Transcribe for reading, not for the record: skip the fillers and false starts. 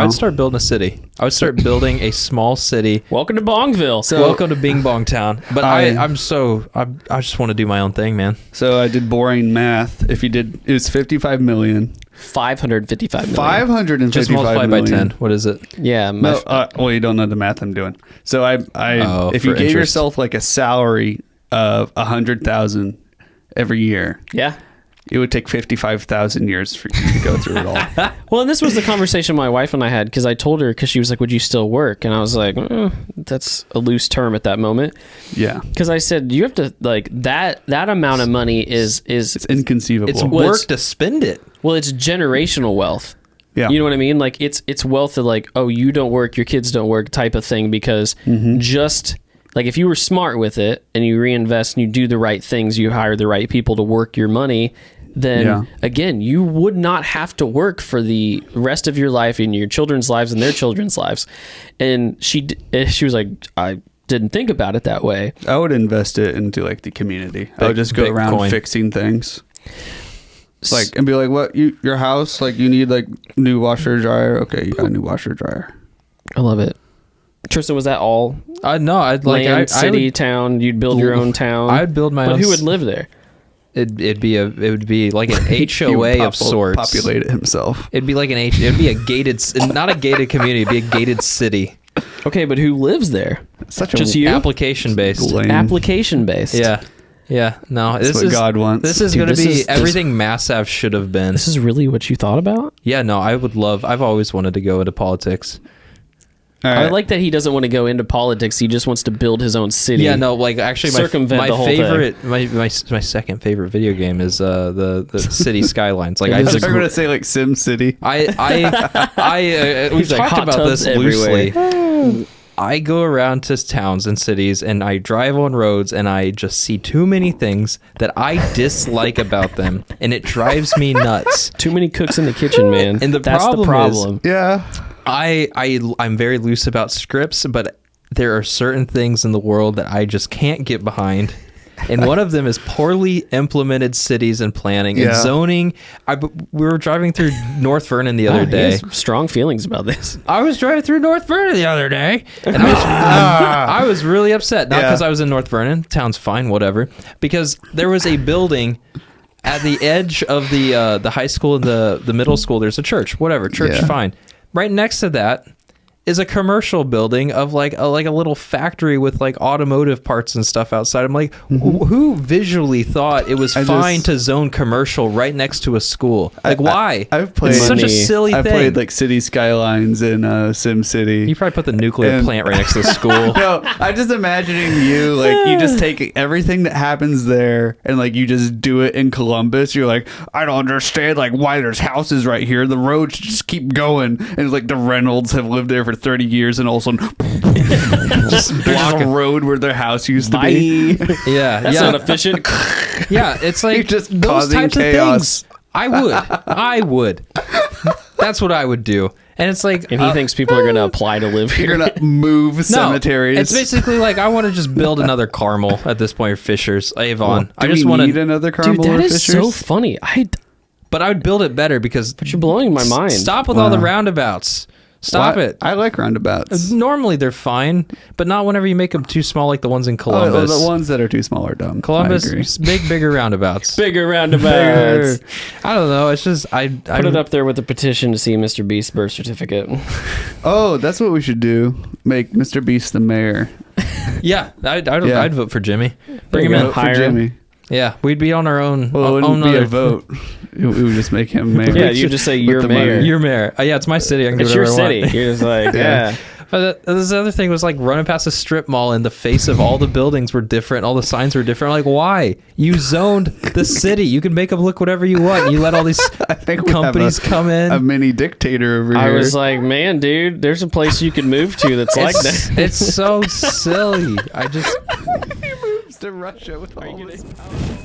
I'd start building a city. I would start building a small city. Welcome to Bongville. So, welcome to Bing Bong Town. But I just want to do my own thing, man. So I did boring math. It was 55 million. 555 million. 555 just multiply million. by 10. What is it? Yeah. Well, you don't know the math I'm doing. So if you gave yourself like a salary of 100,000 every year, yeah, it would take 55,000 years for you to go through it all. Well, and this was the conversation my wife and I had, because I told her, because she was like, would you still work? And I was like, that's a loose term at that moment. Yeah. Because I said, you have to, like, that amount of money is it's inconceivable. It's work to spend it. Well, it's generational wealth. Yeah. You know what I mean? Like, it's wealth of, like, oh, you don't work, your kids don't work type of thing, because just... Like, if you were smart with it and you reinvest and you do the right things, you hire the right people to work your money, then, again, you would not have to work for the rest of your life and your children's lives and their children's lives. And she was like, I didn't think about it that way. I would invest it into, like, the community. I would just go around fixing things. Like, and be like, what, your house, like, you need, like, new washer dryer? Okay, you got a new washer dryer. I love it. Tristan, was that all? No, I'd like land, city, town. You'd build your own town. I'd build my own. But who would live there? It would be like an HOA of sorts. Populate it himself. It'd be like it'd be a gated, not a gated community. It'd be a gated city. Okay, but who lives there? Just you? Application based. Application based. Yeah. No, this is what God wants. This is going to be everything Mass should have been. This is really what you thought about? Yeah. No, I've always wanted to go into politics. Right. I like that he doesn't want to go into politics. He just wants to build his own city. Yeah, no, like actually, circumvent the whole favorite, thing. my second favorite video game is the City Skylines. Like I was going to say like Sim City. We've talked about this loosely. I go around to towns and cities and I drive on roads and I just see too many things that I dislike about them, and it drives me nuts. Too many cooks in the kitchen, man. And that's the problem. I'm very loose about scripts, but there are certain things in the world that I just can't get behind. And one of them is poorly implemented cities and planning and zoning. We were driving through North Vernon the other day. He has strong feelings about this. I was driving through North Vernon the other day, and I was really upset. Not because I was in North Vernon. Town's fine, whatever. Because there was a building at the edge of the high school and the middle school. There's a church, whatever. Church, fine. Right next to that is a commercial building of like a little factory with like automotive parts and stuff outside. I'm like, who visually thought it was fine to zone commercial right next to a school? Like, why? I've played it's such a silly thing. I've played like City Skylines in Sim City. You probably put the nuclear plant right next to the school. No, I'm just imagining you like you just take everything that happens there and like you just do it in Columbus. You're like, I don't understand like why there's houses right here. The roads just keep going, and like the Reynolds have lived there for 30 years, and all of a sudden just block a road where their house used to be. That's not efficient. Yeah, it's like just those types chaos. of things. I would. That's what I would do. And it's like, and he thinks people are going to apply to live here. You're going to move cemeteries. It's basically like I want to just build another Carmel at this point, or Fishers, Avon. Well, I just want need another Carmel. Dude, that or is Fishers? so funny. But I would build it better because. But you're blowing my mind. Stop with all the roundabouts. Stop it. I like roundabouts. Normally they're fine, but not whenever you make them too small like the ones in Columbus. The ones that are too small are dumb. Columbus, bigger roundabouts. Bigger roundabouts. I don't know. It's just I put it up there with a petition to see Mr. Beast's birth certificate. Oh, that's what we should do. Make Mr. Beast the mayor. Yeah, I'd vote for Jimmy. Bring him in. For Jimmy. Yeah, we'd be on our own. Well, it wouldn't be a vote. We would just make him mayor. Yeah, you just say you're mayor. You're mayor. Yeah, it's my city. I can do whatever I want. It's your city. You're just like, yeah. But this other thing was like running past a strip mall and the face of all the buildings were different. All the signs were different. Like, why? You zoned the city. You can make them look whatever you want. You let all these companies come in. A mini dictator over here. I was like, man, dude, there's a place you could move to that's like that. It's so silly. He moves to Russia with all this power.